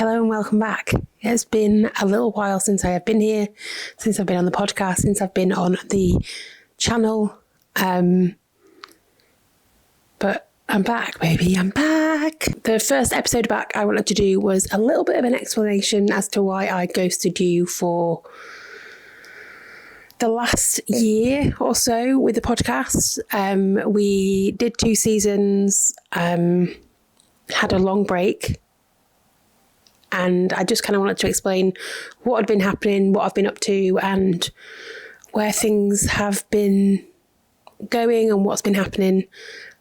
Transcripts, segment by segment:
Hello and welcome back. It's been a little while since I have been here, since I've been on the podcast, since I've been on the channel. But I'm back, baby. I'm back. The first episode back I wanted to do was a little bit of an explanation as to why I ghosted you for the last year or so with the podcast. We did 2 seasons, had a long break, and I just kind of wanted to explain what had been happening, what I've been up to, and where things have been going and what's been happening,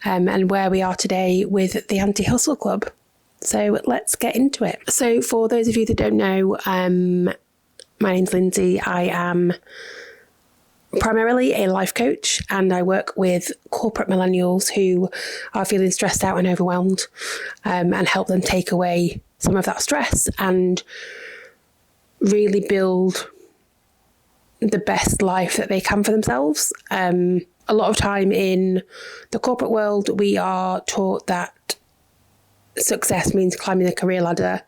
and where we are today with the Anti-Hustle Club. So let's get into it. So for those of you that don't know, my name's Lindsay. I am primarily a life coach, and I work with corporate millennials who are feeling stressed out and overwhelmed, and help them take away some of that stress and really build the best life that they can for themselves. A lot of time in the corporate world, we are taught that success means climbing the career ladder,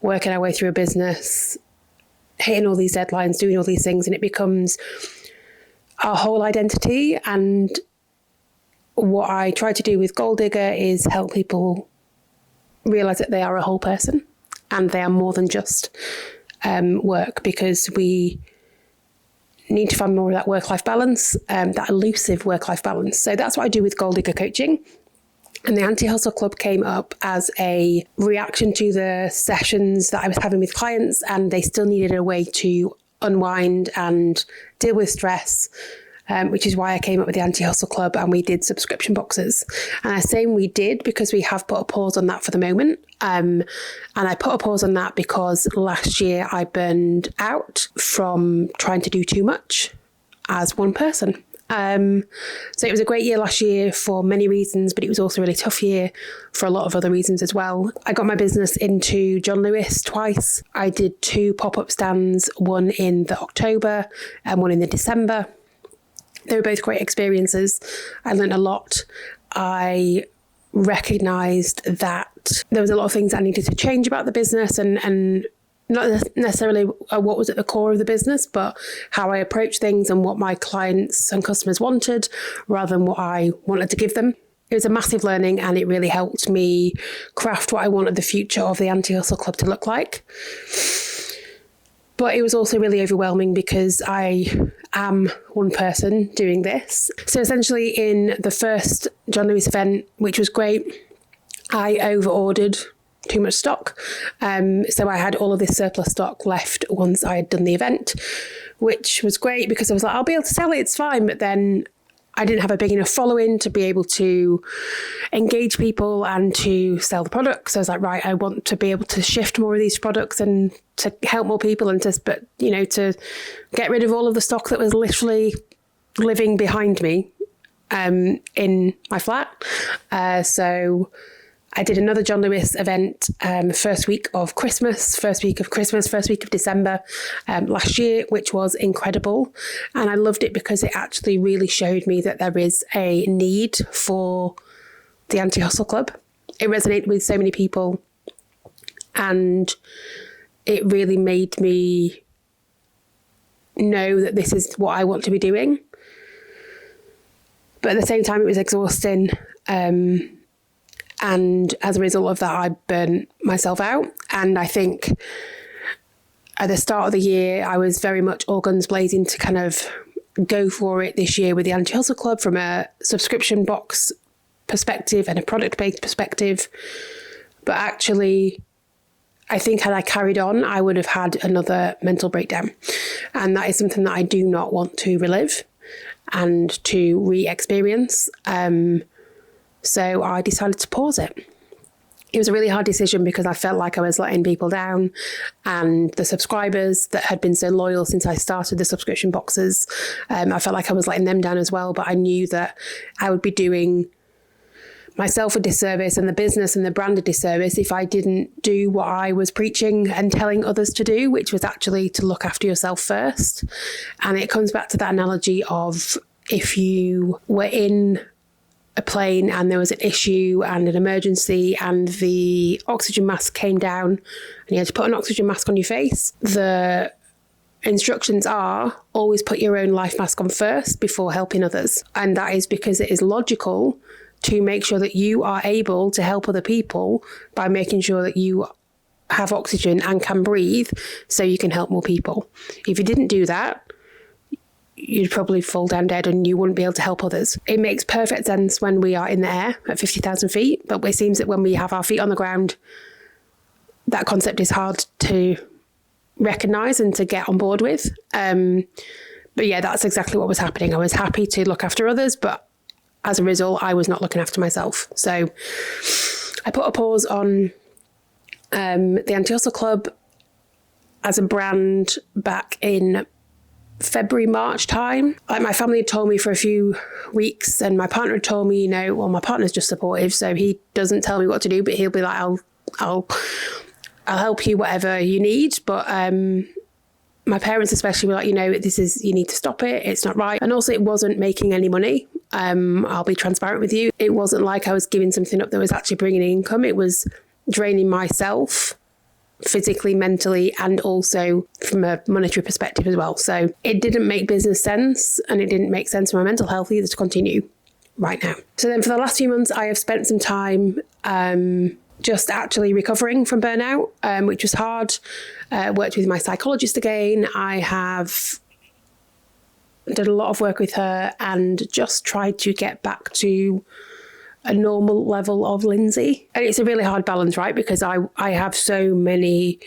working our way through a business, hitting all these deadlines, doing all these things, and it becomes our whole identity. And what I try to do with Goal Digger is help people realize that they are a whole person and they are more than just work, because we need to find more of that work-life balance, that elusive work-life balance. So that's what I do with Goal Digger coaching. And the Anti-Hustle Club came up as a reaction to the sessions that I was having with clients, and they still needed a way to unwind and deal with stress, which is why I came up with the Anti-Hustle Club, and we did subscription boxes. And I say we did because we have put a pause on that for the moment. And I put a pause on that because last year I burned out from trying to do too much as one person. So it was a great year last year for many reasons, but it was also a really tough year for a lot of other reasons as well. I got my business into John Lewis twice. I did 2 pop-up stands, one in the October and one in the December. They were both great experiences. I learned a lot. I recognised that there was a lot of things that I needed to change about the business, and not necessarily what was at the core of the business, but how I approached things and what my clients and customers wanted rather than what I wanted to give them. It was a massive learning, and it really helped me craft what I wanted the future of the Anti-Hustle Club to look like. But it was also really overwhelming because I am one person doing this. So essentially in the first John Lewis event, which was great, I over-ordered too much stock. So I had all of this surplus stock left once I had done the event, which was great because I was like, I'll be able to sell it, it's fine. But then I didn't have a big enough following to be able to engage people and to sell the products. So I was like, right, I want to be able to shift more of these products and to help more people and to get rid of all of the stock that was literally living behind me in my flat. So I did another John Lewis event first week of December last year, which was incredible. And I loved it because it actually really showed me that there is a need for the Anti-Hustle Club. It resonated with so many people, and it really made me know that this is what I want to be doing. But at the same time, it was exhausting. And as a result of that, I burnt myself out. And I think at the start of the year, I was very much all guns blazing to kind of go for it this year with the Anti-Hustle Club from a subscription box perspective and a product-based perspective. But actually, I think had I carried on, I would have had another mental breakdown. And that is something that I do not want to relive and to re-experience. So I decided to pause it. It was a really hard decision because I felt like I was letting people down, and the subscribers that had been so loyal since I started the subscription boxes, I felt like I was letting them down as well. But I knew that I would be doing myself a disservice and the business and the brand a disservice if I didn't do what I was preaching and telling others to do, which was actually to look after yourself first. And it comes back to that analogy of if you were in a plane and there was an issue and an emergency and the oxygen mask came down and you had to put an oxygen mask on your face, the instructions are always put your own life mask on first before helping others. And that is because it is logical to make sure that you are able to help other people by making sure that you have oxygen and can breathe so you can help more people. If you didn't do that, you'd probably fall down dead and you wouldn't be able to help others. It makes perfect sense when we are in the air at 50,000 feet, but it seems that when we have our feet on the ground, that concept is hard to recognise and to get on board with. But yeah, that's exactly what was happening. I was happy to look after others, but as a result, I was not looking after myself. So I put a pause on the Anti-Hustle Club as a brand back in February, March time. Like, my family had told me for a few weeks and my partner had told me, well, my partner's just supportive, so he doesn't tell me what to do, but he'll be like, I'll help you whatever you need. But my parents especially were like, you need to stop it. It's not right. And also it wasn't making any money. I'll be transparent with you. It wasn't like I was giving something up that was actually bringing income. It was draining myself physically, mentally, and also from a monetary perspective as well. So it didn't make business sense and it didn't make sense for my mental health either to continue right now. So then for the last few months, I have spent some time just actually recovering from burnout, which was hard. Worked with my psychologist again. I have done a lot of work with her and just tried to get back to a normal level of Lindsay. And it's a really hard balance, right? Because I have so much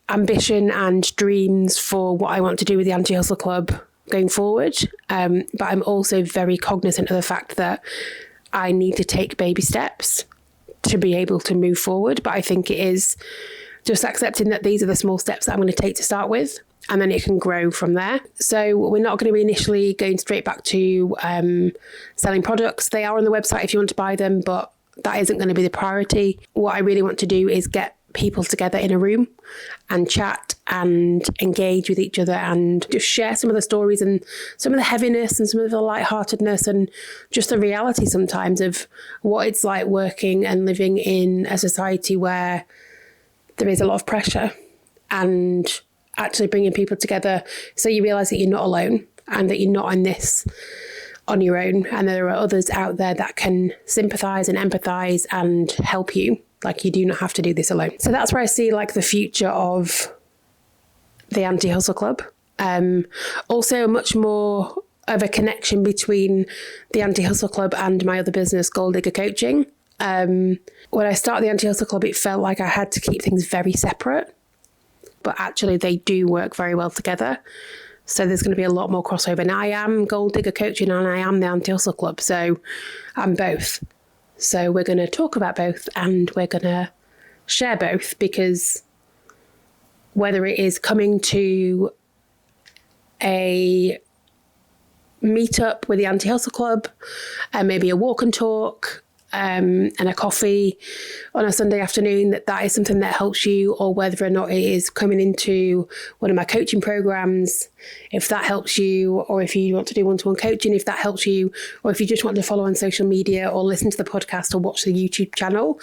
ambition and dreams for what I want to do with the Anti-Hustle Club going forward. But I'm also very cognizant of the fact that I need to take baby steps to be able to move forward. But I think it is just accepting that these are the small steps that I'm going to take to start with, and then it can grow from there. So we're not going to be initially going straight back to selling products. They are on the website if you want to buy them, but that isn't going to be the priority. What I really want to do is get people together in a room and chat and engage with each other and just share some of the stories and some of the heaviness and some of the lightheartedness and just the reality sometimes of what it's like working and living in a society where there is a lot of pressure, and actually bringing people together so you realise that you're not alone and that you're not in this on your own, and there are others out there that can sympathise and empathise and help you. Like, you do not have to do this alone. So that's where I see like the future of the Anti-Hustle Club. Also much more of a connection between the Anti-Hustle Club and my other business, Gold Digger Coaching. When I started the Anti-Hustle Club, it felt like I had to keep things very separate, but actually they do work very well together. So there's going to be a lot more crossover. Now, I am Gold Digger Coaching and I am the Anti-Hustle Club, so I'm both. So we're going to talk about both and we're going to share both, because whether it is coming to a meetup with the Anti-Hustle Club and maybe a walk and talk and a coffee on a Sunday afternoon, that is something that helps you, or whether or not it is coming into one of my coaching programs, if that helps you, or if you want to do one-to-one coaching, if that helps you, or if you just want to follow on social media or listen to the podcast or watch the YouTube channel,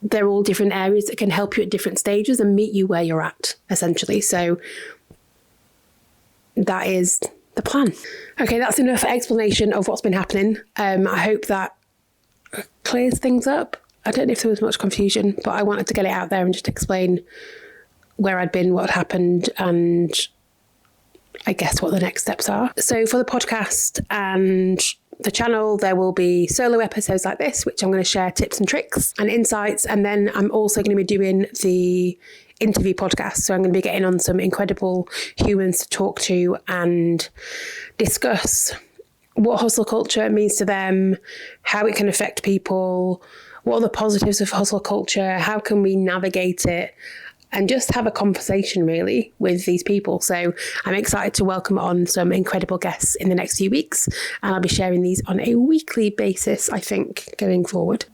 they're all different areas that can help you at different stages and meet you where you're at, essentially. So that is the plan. Okay, that's enough explanation of what's been happening. I hope that clears things up. I don't know if there was much confusion, but I wanted to get it out there and just explain where I'd been, what had happened, and I guess what the next steps are. So for the podcast and the channel, there will be solo episodes like this, which I'm going to share tips and tricks and insights. And then I'm also going to be doing the interview podcast. So I'm going to be getting on some incredible humans to talk to and discuss what hustle culture means to them, how it can affect people, what are the positives of hustle culture, how can we navigate it, and just have a conversation really with these people. So I'm excited to welcome on some incredible guests in the next few weeks, and I'll be sharing these on a weekly basis, I think, going forward.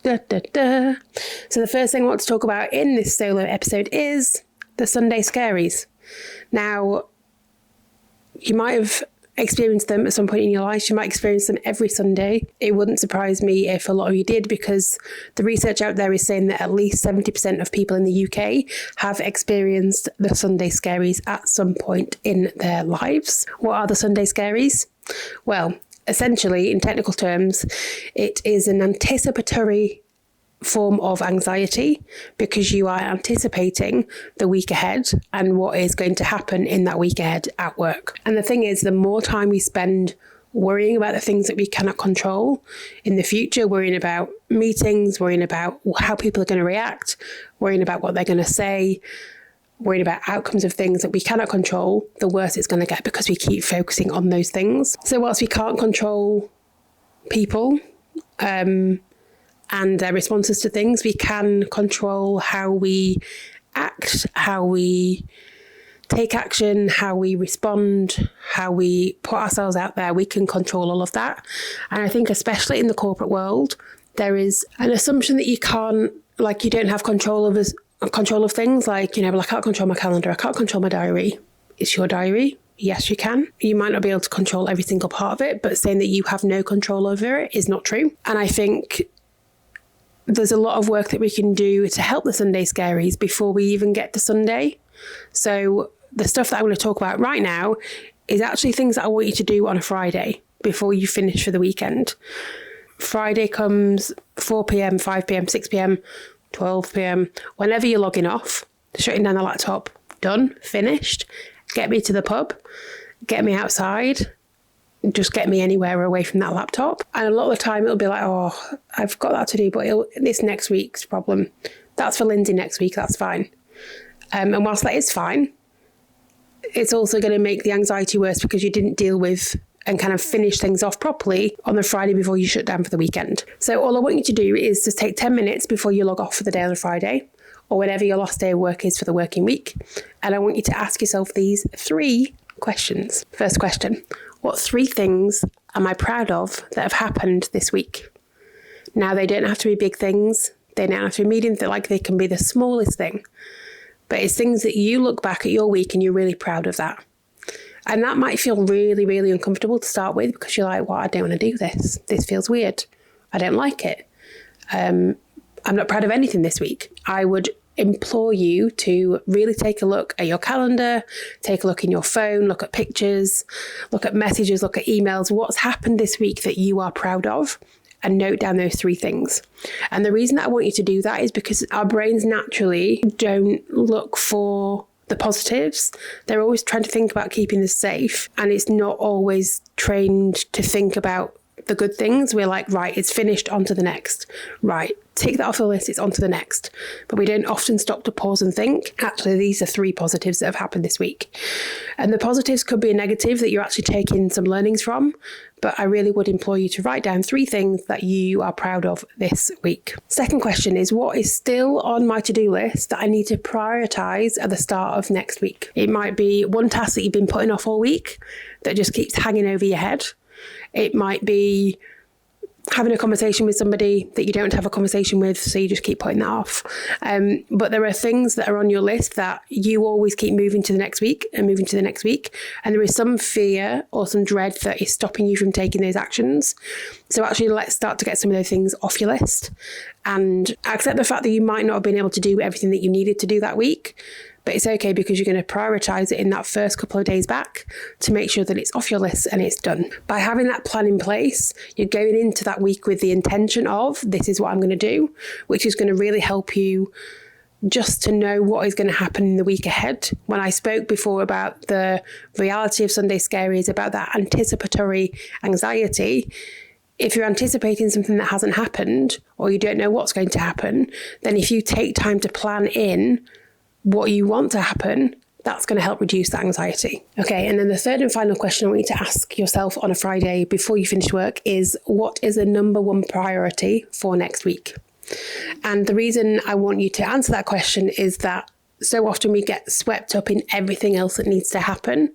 So the first thing I want to talk about in this solo episode is the Sunday Scaries. Now, you might have experienced them at some point in your life. You might experience them every Sunday. It wouldn't surprise me if a lot of you did, because the research out there is saying that at least 70% of people in the UK have experienced the Sunday Scaries at some point in their lives. What are the Sunday Scaries? Well, essentially, in technical terms, it is an anticipatory form of anxiety because you are anticipating the week ahead and what is going to happen in that week ahead at work. And the thing is, the more time we spend worrying about the things that we cannot control in the future, worrying about meetings, worrying about how people are going to react, worrying about what they're going to say, worrying about outcomes of things that we cannot control, the worse it's going to get because we keep focusing on those things. So whilst we can't control people, and their responses to things, we can control how we act, how we take action, how we respond, how we put ourselves out there. We can control all of that. And I think especially in the corporate world, there is an assumption that you can't, like you don't have control of things. Like, you know, well, I can't control my calendar. I can't control my diary. It's your diary. Yes, you can. You might not be able to control every single part of it, but saying that you have no control over it is not true. And I think there's a lot of work that we can do to help the Sunday Scaries before we even get to Sunday. So the stuff that I'm going to talk about right now is actually things that I want you to do on a Friday before you finish for the weekend. Friday comes 4 p.m, 5 p.m, 6 p.m, 12 p.m, whenever you're logging off, shutting down the laptop, done, finished, get me to the pub, get me outside, just get me anywhere away from that laptop. And a lot of the time it'll be like, oh, I've got that to do, but it's next week's problem. That's for Lindsay next week, that's fine. And whilst that is fine, it's also going to make the anxiety worse because you didn't deal with and kind of finish things off properly on the Friday before you shut down for the weekend. So all I want you to do is just take 10 minutes before you log off for the day on a Friday, or whenever your last day of work is for the working week. And I want you to ask yourself these 3 questions. First question: what 3 things am I proud of that have happened this week? Now, they don't have to be big things. They don't have to be medium. They can be the smallest thing. But it's things that you look back at your week and you're really proud of that. And that might feel really, really uncomfortable to start with because you're like, well, I don't want to do this. This feels weird. I don't like it. I'm not proud of anything this week. I would implore you to really take a look at your calendar, take a look in your phone, look at pictures, look at messages, look at emails, what's happened this week that you are proud of, and note down those 3 things. And the reason that I want you to do that is because our brains naturally don't look for the positives. They're always trying to think about keeping us safe, and it's not always trained to think about the good things. We're like, right, it's finished, on to the next. Right, take that off the list, it's on to the next. But we don't often stop to pause and think, actually, these are 3 positives that have happened this week. And the positives could be a negative that you're actually taking some learnings from, but I really would implore you to write down 3 things that you are proud of this week. Second question is, what is still on my to-do list that I need to prioritise at the start of next week? It might be one task that you've been putting off all week that just keeps hanging over your head. It might be having a conversation with somebody that you don't have a conversation with, so you just keep putting that off. But there are things that are on your list that you always keep moving to the next week and moving to the next week. And there is some fear or some dread that is stopping you from taking those actions. So actually, let's start to get some of those things off your list and accept the fact that you might not have been able to do everything that you needed to do that week. But it's okay because you're going to prioritise it in that first couple of days back to make sure that it's off your list and it's done. By having that plan in place, you're going into that week with the intention of, this is what I'm going to do, which is going to really help you just to know what is going to happen in the week ahead. When I spoke before about the reality of Sunday Scaries, about that anticipatory anxiety, if you're anticipating something that hasn't happened or you don't know what's going to happen, then if you take time to plan in what you want to happen, that's going to help reduce that anxiety. Okay, and then the third and final question I want you to ask yourself on a Friday before you finish work is, what is the number 1 priority for next week? And the reason I want you to answer that question is that so often we get swept up in everything else that needs to happen.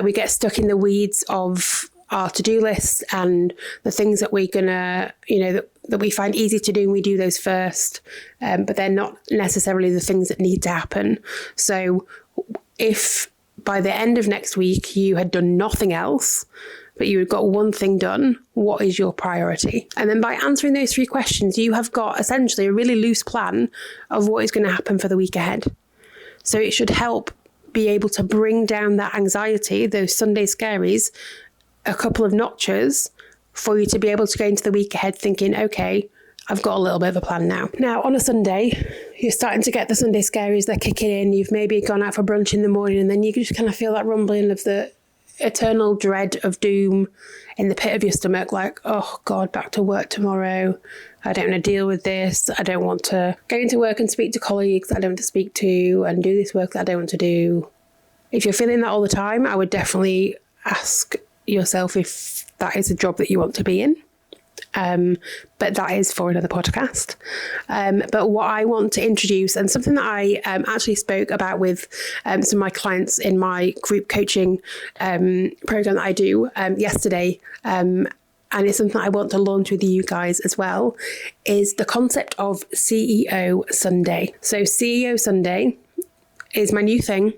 We get stuck in the weeds of our to-do lists and the things that we're gonna, that we find easy to do, and we do those first, but they're not necessarily the things that need to happen. So if by the end of next week, you had done nothing else, but you had got one thing done, what is your priority? And then by answering those 3 questions, you have got essentially a really loose plan of what is going to happen for the week ahead. So it should help be able to bring down that anxiety, those Sunday scaries, a couple of notches for you to be able to go into the week ahead thinking, okay, I've got a little bit of a plan now. Now, on a Sunday, you're starting to get the Sunday scaries, they're kicking in. You've maybe gone out for brunch in the morning and then you just kind of feel that rumbling of the eternal dread of doom in the pit of your stomach, like, oh God, back to work tomorrow. I don't want to deal with this. I don't want to go into work and speak to colleagues I don't want to speak to and do this work that I don't want to do. If you're feeling that all the time, I would definitely ask yourself if that is a job that you want to be in. But that is for another podcast. But what I want to introduce, and something that I actually spoke about with some of my clients in my group coaching program that I do yesterday, and it's something I want to launch with you guys as well, is the concept of CEO Sunday. So CEO Sunday is my new thing.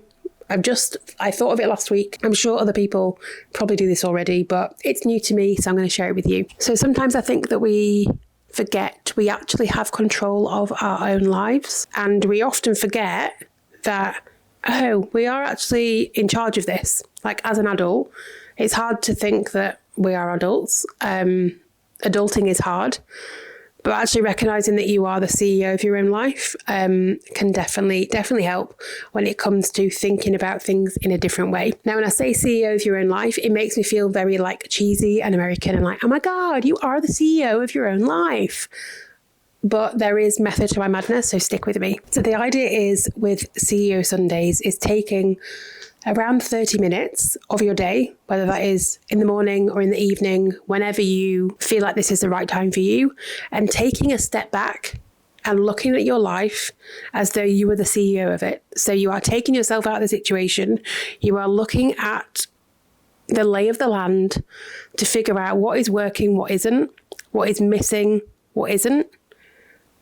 I thought of it last week. I'm sure other people probably do this already, but it's new to me, so I'm going to share it with you. So sometimes I think that we forget we actually have control of our own lives, and we often forget that, oh, we are actually in charge of this. Like, as an adult, it's hard to think that we are adults. Adulting is hard. But actually recognising that you are the CEO of your own life can definitely help when it comes to thinking about things in a different way. Now, when I say CEO of your own life, it makes me feel very like cheesy and American and like, oh my God, you are the CEO of your own life. But there is method to my madness, so stick with me. So the idea is with CEO Sundays is taking around 30 minutes of your day, whether that is in the morning or in the evening, whenever you feel like this is the right time for you, and taking a step back and looking at your life as though you were the CEO of it. So you are taking yourself out of the situation. You are looking at the lay of the land to figure out what is working, what isn't, what is missing, what isn't,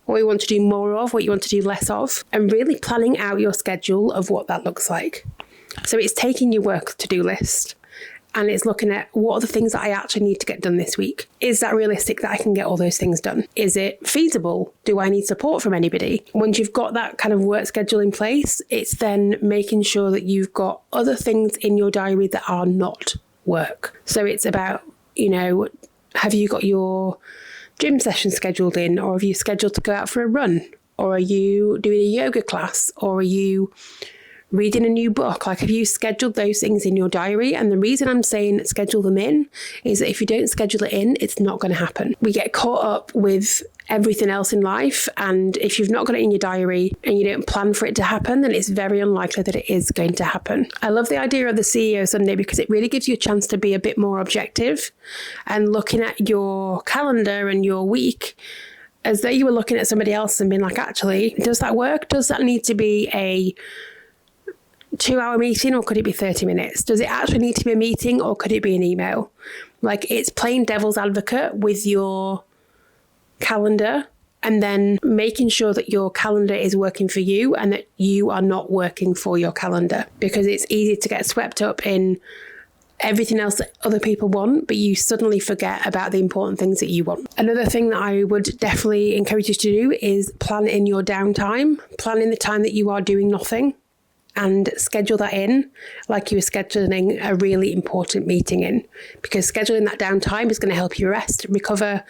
what you want to do more of, what you want to do less of, and really planning out your schedule of what that looks like. So it's taking your work to-do list and it's looking at what are the things that I actually need to get done this week. Is that realistic that I can get all those things done? Is it feasible? Do I need support from anybody? Once you've got that kind of work schedule in place, it's then making sure that you've got other things in your diary that are not work. So it's about, have you got your gym session scheduled in, or have you scheduled to go out for a run? Or are you doing a yoga class? Or are you reading a new book? Like, have you scheduled those things in your diary? And the reason I'm saying schedule them in is that if you don't schedule it in, it's not going to happen. We get caught up with everything else in life. And if you've not got it in your diary and you don't plan for it to happen, then it's very unlikely that it is going to happen. I love the idea of the CEO Sunday because it really gives you a chance to be a bit more objective and looking at your calendar and your week as though you were looking at somebody else and being like, actually, does that work? Does that need to be a 2-hour meeting or could it be 30 minutes? Does it actually need to be a meeting or could it be an email? Like, it's playing devil's advocate with your calendar and then making sure that your calendar is working for you and that you are not working for your calendar, because it's easy to get swept up in everything else that other people want, but you suddenly forget about the important things that you want. Another thing that I would definitely encourage you to do is plan in your downtime, plan in the time that you are doing nothing, and schedule that in like you were scheduling a really important meeting in, because scheduling that downtime is going to help you rest, recover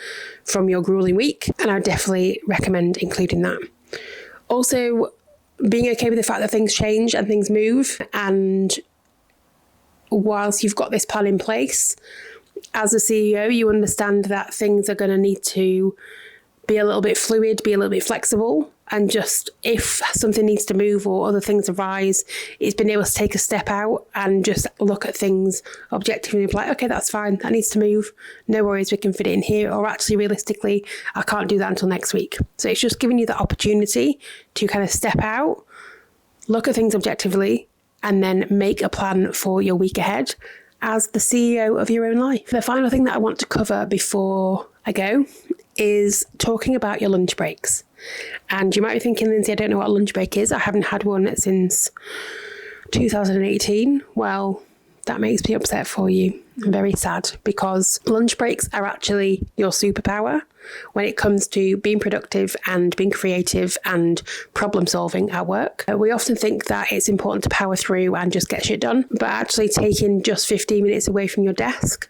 from your grueling week. And I would definitely recommend including that. Also, being okay with the fact that things change and things move. And whilst you've got this plan in place, as a CEO, you understand that things are going to need to be a little bit fluid, be a little bit flexible. And just if something needs to move or other things arise, it's been able to take a step out and just look at things objectively and be like, okay, that's fine. That needs to move. No worries, we can fit it in here. Or actually, realistically, I can't do that until next week. So it's just giving you the opportunity to kind of step out, look at things objectively, and then make a plan for your week ahead as the CEO of your own life. The final thing that I want to cover before I go is talking about your lunch breaks. And you might be thinking, Lindsay, I don't know what a lunch break is. I haven't had one since 2018, well, that makes me upset for you. I'm very sad because lunch breaks are actually your superpower when it comes to being productive and being creative and problem solving at work. We often think that it's important to power through and just get shit done, but actually taking just 15 minutes away from your desk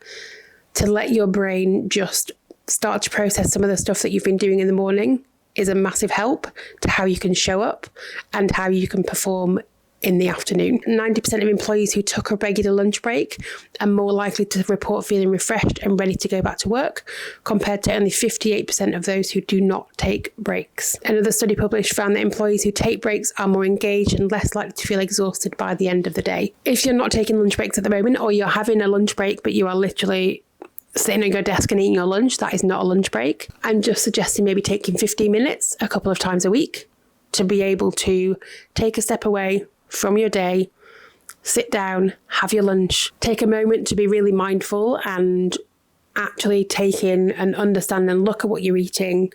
to let your brain just start to process some of the stuff that you've been doing in the morning is a massive help to how you can show up and how you can perform in the afternoon. 90% of employees who took a regular lunch break are more likely to report feeling refreshed and ready to go back to work, compared to only 58% of those who do not take breaks. Another study published found that employees who take breaks are more engaged and less likely to feel exhausted by the end of the day. If you're not taking lunch breaks at the moment, or you're having a lunch break but you are literally sitting on your desk and eating your lunch, that is not a lunch break. I'm just suggesting maybe taking 15 minutes a couple of times a week to be able to take a step away from your day, sit down, have your lunch, take a moment to be really mindful and actually take in and understand and look at what you're eating,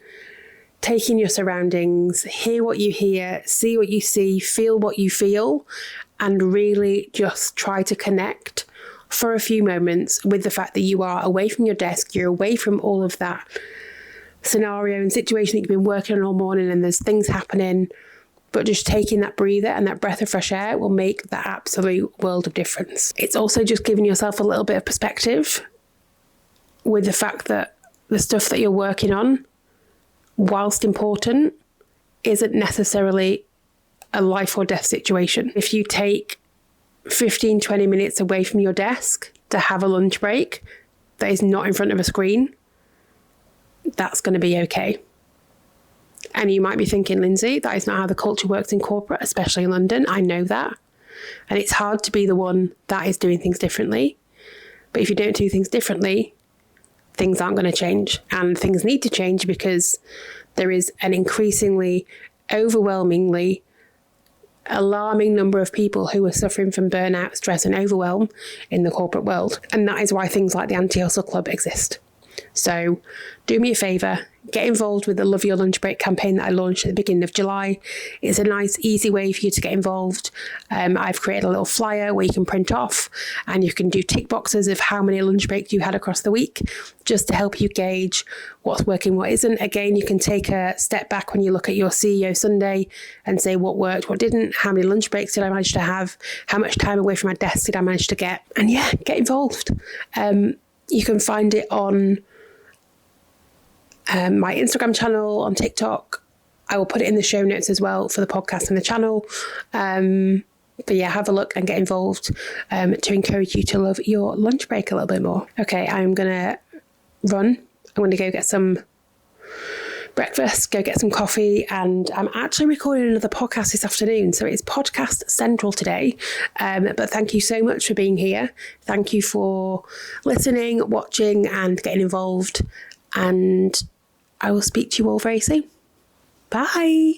take in your surroundings, hear what you hear, see what you see, feel what you feel, and really just try to connect for a few moments with the fact that you are away from your desk, you're away from all of that scenario and situation that you've been working on all morning and there's things happening. But just taking that breather and that breath of fresh air will make the absolute world of difference. It's also just giving yourself a little bit of perspective with the fact that the stuff that you're working on, whilst important, isn't necessarily a life or death situation. If you take 15, 20 minutes away from your desk to have a lunch break that is not in front of a screen, that's going to be okay. And you might be thinking, Lindsay, that is not how the culture works in corporate, especially in London. I know that. And it's hard to be the one that is doing things differently. But if you don't do things differently, things aren't going to change. And things need to change because there is an increasingly, overwhelmingly alarming number of people who are suffering from burnout, stress and overwhelm in the corporate world. And that is why things like the Anti-Hustle Club exist. So do me a favour, get involved with the Love Your Lunch Break campaign that I launched at the beginning of July. It's a nice, easy way for you to get involved. I've created a little flyer where you can print off and you can do tick boxes of how many lunch breaks you had across the week, just to help you gauge what's working, what isn't. Again, you can take a step back when you look at your CEO Sunday and say what worked, what didn't, how many lunch breaks did I manage to have, how much time away from my desk did I manage to get, and yeah, get involved. You can find it on my Instagram channel, on TikTok. I will put it in the show notes as well for the podcast and the channel. But yeah, have a look and get involved to encourage you to love your lunch break a little bit more. Okay, I'm going to run. I'm going to go get some breakfast, go get some coffee, and I'm actually recording another podcast this afternoon. So it's podcast central today. But thank you so much for being here. Thank you for listening, watching, and getting involved. And I will speak to you all very soon. Bye.